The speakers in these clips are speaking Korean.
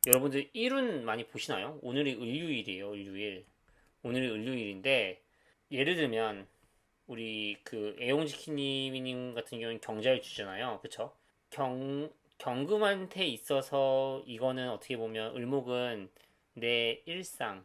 여러분들 일운 많이 보시나요? 오늘이 을유일이에요, 을유일. 오늘이 을유일인데, 예를 들면, 우리 그 애용지키님 같은 경우는 경자일주잖아요. 그쵸? 경금한테 있어서 이거는 어떻게 보면 을목은 내 일상,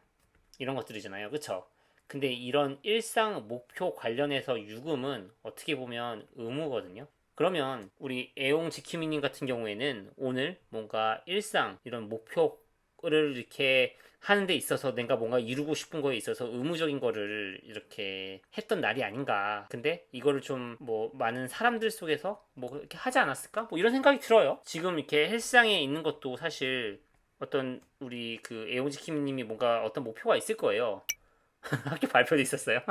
이런 것들이잖아요. 그쵸? 근데 이런 일상 목표 관련해서 유금은 어떻게 보면 의무거든요. 그러면 우리 애용 지키미님 같은 경우에는 오늘 뭔가 일상 이런 목표를 이렇게 하는 데 있어서 내가 뭔가 이루고 싶은 거에 있어서 의무적인 거를 이렇게 했던 날이 아닌가. 근데 이거를 좀 뭐 많은 사람들 속에서 뭐 이렇게 하지 않았을까? 뭐 이런 생각이 들어요. 지금 이렇게 헬스장에 있는 것도 사실 어떤 우리 그 애용지킴님이 뭔가 어떤 목표가 있을 거예요. 학교 발표도 있었어요.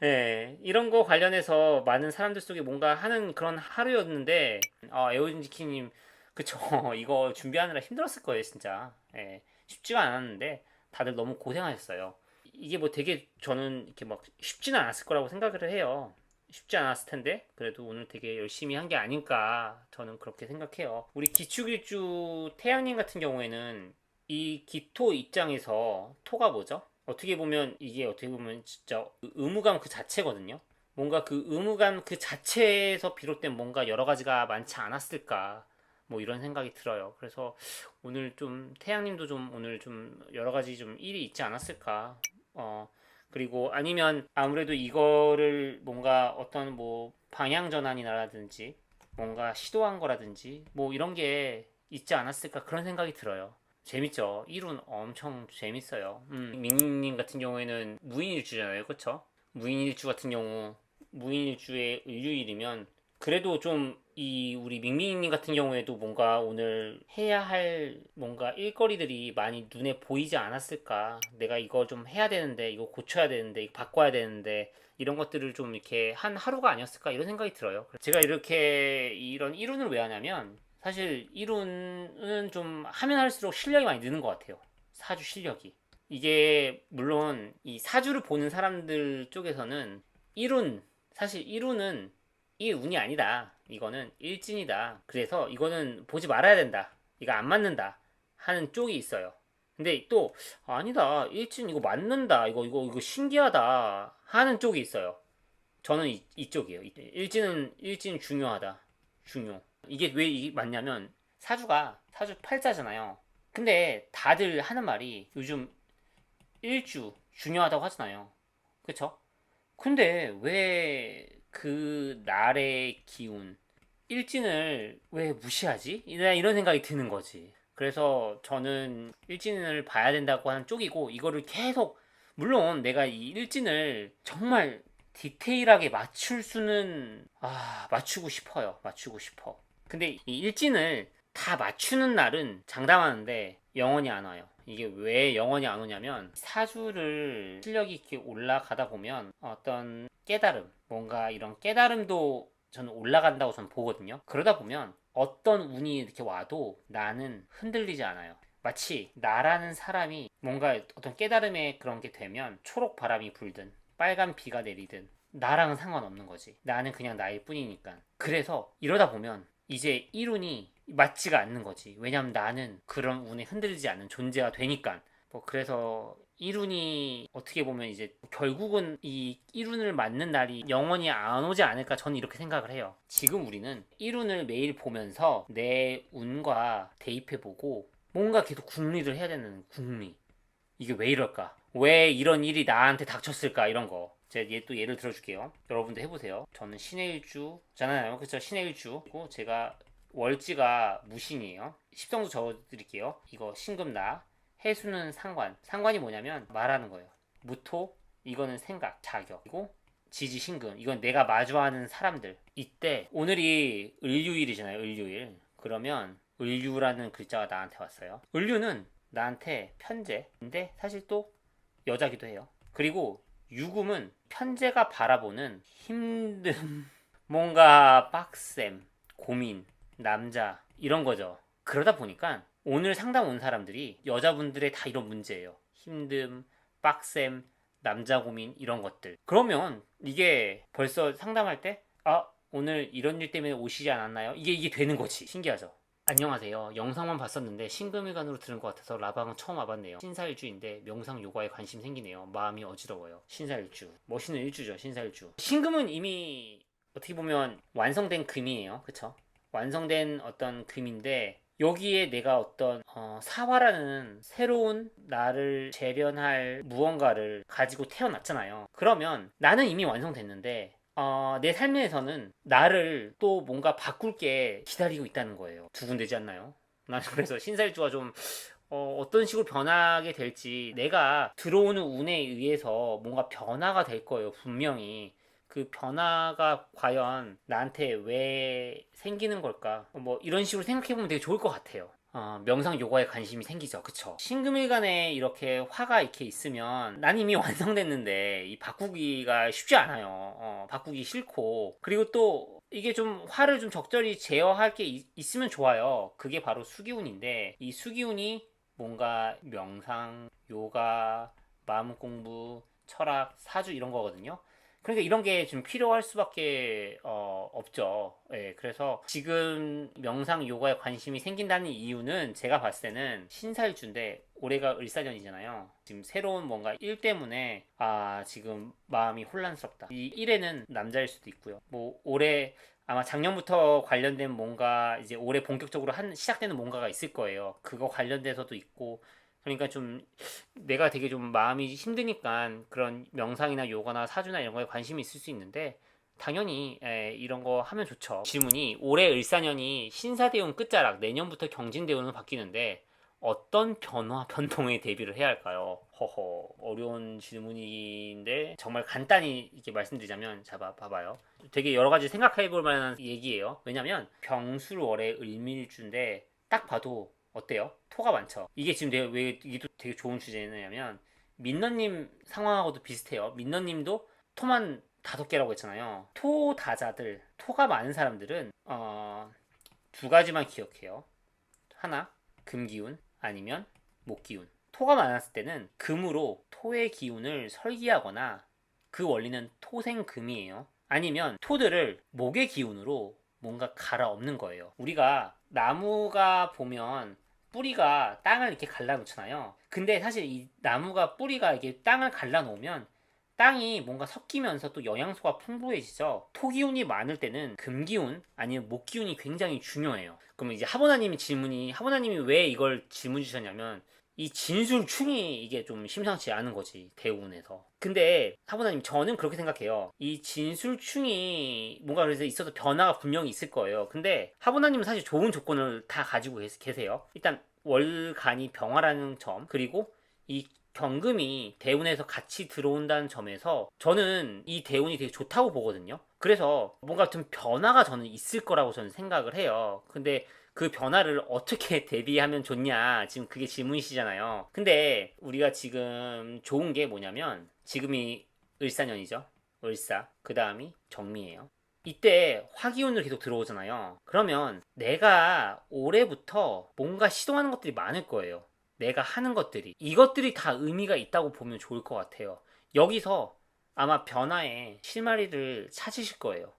네, 이런 거 관련해서 많은 사람들 속에 뭔가 하는 그런 하루였는데, 애용지킴님, 그쵸. 이거 준비하느라 힘들었을 거예요, 진짜. 예, 쉽지가 않았는데, 다들 너무 고생하셨어요. 이게 뭐 되게 저는 이렇게 막 쉽지는 않았을 거라고 생각을 해요. 쉽지 않았을 텐데 그래도 오늘 되게 열심히 한 게 아닐까 저는 그렇게 생각해요. 우리 기축일주 태양님 같은 경우에는 이 기토 입장에서 토가 뭐죠? 어떻게 보면 이게 어떻게 보면 진짜 의무감 그 자체거든요. 뭔가 그 의무감 그 자체에서 비롯된 뭔가 여러 가지가 많지 않았을까 뭐 이런 생각이 들어요. 그래서 오늘 좀 태양님도 좀 오늘 좀 여러 가지 좀 일이 있지 않았을까. 어, 그리고 아니면 아무래도 이거를 뭔가 어떤 뭐 방향 전환이라든지 뭔가 시도한 거라든지 뭐 이런 게 있지 않았을까 그런 생각이 들어요. 재밌죠? 일은 엄청 재밌어요. 민님 같은 경우에는 무인일주잖아요. 그쵸? 무인일주 같은 경우 무인일주의 을유일이면 그래도 좀 이 우리 밍밍님 같은 경우에도 뭔가 오늘 해야 할 뭔가 일거리들이 많이 눈에 보이지 않았을까? 내가 이거 좀 해야 되는데, 이거 고쳐야 되는데, 이거 바꿔야 되는데, 이런 것들을 좀 이렇게 한 하루가 아니었을까? 이런 생각이 들어요. 제가 이렇게 이런 이론을 왜 하냐면, 사실 이론은 좀 하면 할수록 실력이 많이 느는 것 같아요. 사주 실력이. 이게 물론 이 사주를 보는 사람들 쪽에서는 이룬 사실 이룬은 이 운이 아니다. 이거는 일진이다. 그래서 이거는 보지 말아야 된다. 이거 안 맞는다. 하는 쪽이 있어요. 근데 또 아니다. 일진 이거 맞는다. 이거 신기하다. 하는 쪽이 있어요. 저는 이쪽이에요. 일진 중요하다. 중요. 이게 왜 맞냐면 사주 팔자잖아요. 근데 다들 하는 말이 요즘 일주 중요하다고 하잖아요. 그쵸? 근데 왜 그 날의 기운, 일진을 왜 무시하지? 이런 생각이 드는 거지. 그래서 저는 일진을 봐야 된다고 하는 쪽이고, 이거를 계속, 물론 내가 이 일진을 정말 디테일하게 맞출 수는, 맞추고 싶어요. 맞추고 싶어. 근데 이 일진을 다 맞추는 날은 장담하는데 영원히 안 와요. 이게 왜 영원히 안 오냐면 사주를 실력이 이렇게 올라가다 보면 어떤 깨달음, 뭔가 이런 깨달음도 저는 올라간다고 저는 보거든요. 그러다 보면 어떤 운이 이렇게 와도 나는 흔들리지 않아요. 마치 나라는 사람이 뭔가 어떤 깨달음에 그런 게 되면 초록 바람이 불든 빨간 비가 내리든 나랑은 상관없는 거지. 나는 그냥 나일 뿐이니까. 그래서 이러다 보면 이제 이룬이 맞지가 않는 거지. 왜냐면 나는 그런 운에 흔들리지 않는 존재가 되니까. 뭐 그래서 이룬이 어떻게 보면 이제 결국은 이 이룬을 맞는 날이 영원히 안 오지 않을까 저는 이렇게 생각을 해요. 지금 우리는 이룬을 매일 보면서 내 운과 대입해보고 뭔가 계속 궁리를 해야 되는 궁리. 이게 왜 이럴까? 왜 이런 일이 나한테 닥쳤을까? 이런 거. 제가 또 예를 들어줄게요. 여러분도 해보세요. 저는 신의 일주잖아요. 그쵸? 신의 일주고 제가 월지가 무신이에요. 십성도 적어드릴게요. 이거 신금나. 해수는 상관. 상관이 뭐냐면 말하는 거예요. 무토 이거는 생각, 자격. 그리고 지지 신금 이건 내가 마주하는 사람들. 이때 오늘이 을유일이잖아요. 을유일. 그러면 을유라는 글자가 나한테 왔어요. 을유는 나한테 편재인데 사실 또 여자기도 해요. 그리고 유금은 편재가 바라보는 힘듦, 뭔가 빡셈, 고민, 남자 이런 거죠. 그러다 보니까 오늘 상담 온 사람들이 여자분들의 다 이런 문제예요. 힘듦, 빡셈, 남자 고민 이런 것들. 그러면 이게 벌써 상담할 때 오늘 이런 일 때문에 오시지 않았나요? 이게 되는 거지. 신기하죠? 안녕하세요. 영상만 봤었는데 신금일관으로 들은 것 같아서 라방은 처음 와봤네요. 신사일주인데 명상 요가에 관심 생기네요. 마음이 어지러워요. 신사일주. 멋있는 일주죠, 신사일주. 신금은 이미 어떻게 보면 완성된 금이에요. 그쵸? 완성된 어떤 금인데 여기에 내가 어떤 사화라는 새로운 나를 재련할 무언가를 가지고 태어났잖아요. 그러면 나는 이미 완성됐는데 내 삶에서는 나를 또 뭔가 바꿀 게 기다리고 있다는 거예요. 두근대지 않나요? 나는 그래서 신사일주가 좀 어떤 식으로 변하게 될지 내가 들어오는 운에 의해서 뭔가 변화가 될 거예요. 분명히. 그 변화가 과연 나한테 왜 생기는 걸까? 뭐 이런 식으로 생각해보면 되게 좋을 것 같아요. 명상 요가에 관심이 생기죠. 그쵸? 신금일간에 이렇게 화가 이렇게 있으면 난 이미 완성됐는데 이 바꾸기가 쉽지 않아요. 바꾸기 싫고. 그리고 또 이게 좀 화를 좀 적절히 제어할 게 있으면 좋아요. 그게 바로 수기운인데 이 수기운이 뭔가 명상, 요가, 마음 공부, 철학, 사주 이런 거거든요. 그러니까 이런 게 좀 필요할 수밖에 없죠. 예, 그래서 지금 명상 요가에 관심이 생긴다는 이유는 제가 봤을 때는 신사일주인데 올해가 을사년이잖아요. 지금 새로운 뭔가 일 때문에 지금 마음이 혼란스럽다. 이 일에는 남자일 수도 있고요. 뭐 올해 아마 작년부터 관련된 뭔가 이제 올해 본격적으로 시작되는 뭔가가 있을 거예요. 그거 관련돼서도 있고 그러니까 좀 내가 되게 좀 마음이 힘드니까 그런 명상이나 요가나 사주나 이런 거에 관심이 있을 수 있는데 당연히 이런 거 하면 좋죠. 질문이 올해 을사년이 신사대운 끝자락 내년부터 경진대운으로 바뀌는데 어떤 변화 변동에 대비를 해야 할까요? 허허 어려운 질문인데 정말 간단히 이렇게 말씀드리자면 봐봐요. 되게 여러 가지 생각해 볼 만한 얘기예요. 왜냐면 병술월의 을밀주인데 딱 봐도 어때요? 토가 많죠. 이게 지금 내가 왜 이게 또 되게 좋은 주제냐면 민너님 상황하고도 비슷해요. 민너님도 토만 5개라고 했잖아요. 토다자들, 토가 많은 사람들은 두 가지만 기억해요. 하나, 금기운 아니면 목기운. 토가 많았을 때는 금으로 토의 기운을 설기하거나 그 원리는 토생금이에요. 아니면 토들을 목의 기운으로 뭔가 갈아엎는 거예요. 우리가 나무가 보면 뿌리가 땅을 이렇게 갈라놓잖아요. 근데 사실 이 나무가 뿌리가 이렇게 땅을 갈라놓으면 땅이 뭔가 섞이면서 또 영양소가 풍부해지죠. 토기운이 많을 때는 금기운 아니면 목기운이 굉장히 중요해요. 그럼 이제 하보나님이 왜 이걸 질문 주셨냐면 이 진술충이 이게 좀 심상치 않은 거지 대운에서. 근데 하보나님 저는 그렇게 생각해요. 이 진술충이 뭔가 그래서 있어서 변화가 분명히 있을 거예요. 근데 하보나님은 사실 좋은 조건을 다 가지고 계세요. 일단 월간이 병화라는 점 그리고 이 경금이 대운에서 같이 들어온다는 점에서 저는 이 대운이 되게 좋다고 보거든요. 그래서 뭔가 좀 변화가 저는 있을 거라고 저는 생각을 해요. 근데 그 변화를 어떻게 대비하면 좋냐 지금 그게 질문이시잖아요. 근데 우리가 지금 좋은 게 뭐냐면 지금이 을사년이죠. 을사 그 다음이 정미예요. 이때 화기운으로 계속 들어오잖아요. 그러면 내가 올해부터 뭔가 시도하는 것들이 많을 거예요. 내가 하는 것들이 이것들이 다 의미가 있다고 보면 좋을 것 같아요. 여기서 아마 변화의 실마리를 찾으실 거예요.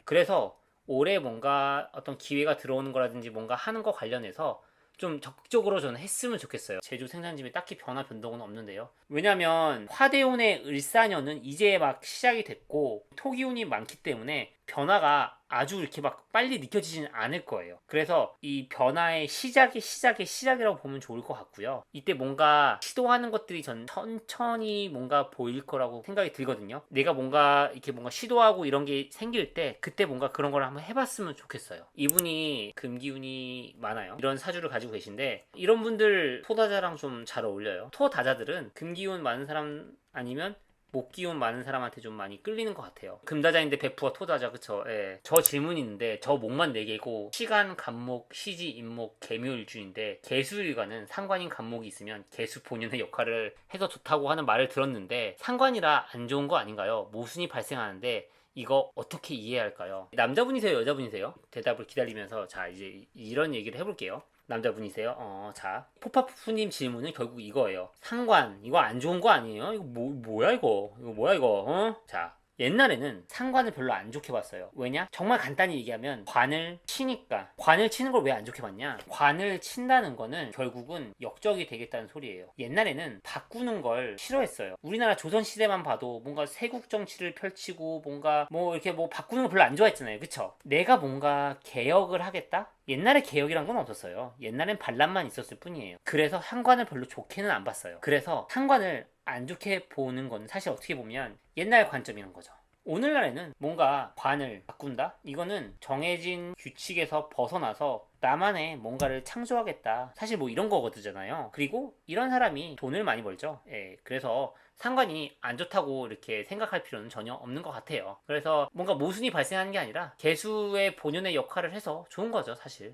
그래서 올해 뭔가 어떤 기회가 들어오는 거라든지 뭔가 하는 거 관련해서 좀 적극적으로 저는 했으면 좋겠어요. 제주 생산집에 딱히 변화 변동은 없는데요. 왜냐면 화대운의 을사년은 이제 막 시작이 됐고 토기운이 많기 때문에 변화가 아주 이렇게 막 빨리 느껴지지는 않을 거예요. 그래서 이 변화의 시작이라고 보면 좋을 것 같고요. 이때 뭔가 시도하는 것들이 전 천천히 뭔가 보일 거라고 생각이 들거든요. 내가 뭔가 이렇게 뭔가 시도하고 이런 게 생길 때 그때 뭔가 그런 걸 한번 해봤으면 좋겠어요. 이분이 금기운이 많아요. 이런 사주를 가지고 계신데 이런 분들 토다자랑 좀 잘 어울려요. 토다자들은 금기운 많은 사람 아니면 목 기운 많은 사람한테 좀 많이 끌리는 것 같아요. 금다자인데 베프와 토다자 그쵸? 예. 저 질문이 있는데 저 목만 4개고 시간, 간목, 시지, 임목, 개묘일주인데 개수일과는 상관인 간목이 있으면 개수 본연의 역할을 해서 좋다고 하는 말을 들었는데 상관이라 안 좋은 거 아닌가요? 모순이 발생하는데 이거 어떻게 이해할까요? 남자분이세요? 여자분이세요? 대답을 기다리면서 자 이제 이런 얘기를 해볼게요. 남자분이세요? 자 포파푸님 질문은 결국 이거예요. 상관 이거 안 좋은 거 아니에요? 이거 뭐야 이거 뭐야 이거 자 옛날에는 상관을 별로 안 좋게 봤어요. 왜냐? 정말 간단히 얘기하면 관을 치니까. 관을 치는 걸 왜 안 좋게 봤냐? 관을 친다는 거는 결국은 역적이 되겠다는 소리예요. 옛날에는 바꾸는 걸 싫어했어요. 우리나라 조선시대만 봐도 뭔가 세국 정치를 펼치고 뭔가 뭐 이렇게 뭐 바꾸는 걸 별로 안 좋아했잖아요. 그쵸? 내가 뭔가 개혁을 하겠다? 옛날에 개혁이란 건 없었어요. 옛날엔 반란만 있었을 뿐이에요. 그래서 상관을 별로 좋게는 안 봤어요. 그래서 상관을 안 좋게 보는 건 사실 어떻게 보면 옛날 관점이란 거죠. 오늘날에는 뭔가 관을 바꾼다? 이거는 정해진 규칙에서 벗어나서 나만의 뭔가를 창조하겠다. 사실 뭐 이런 거거든요. 그리고 이런 사람이 돈을 많이 벌죠. 예, 그래서 상관이 안 좋다고 이렇게 생각할 필요는 전혀 없는 것 같아요. 그래서 뭔가 모순이 발생하는 게 아니라 개수의 본연의 역할을 해서 좋은 거죠, 사실.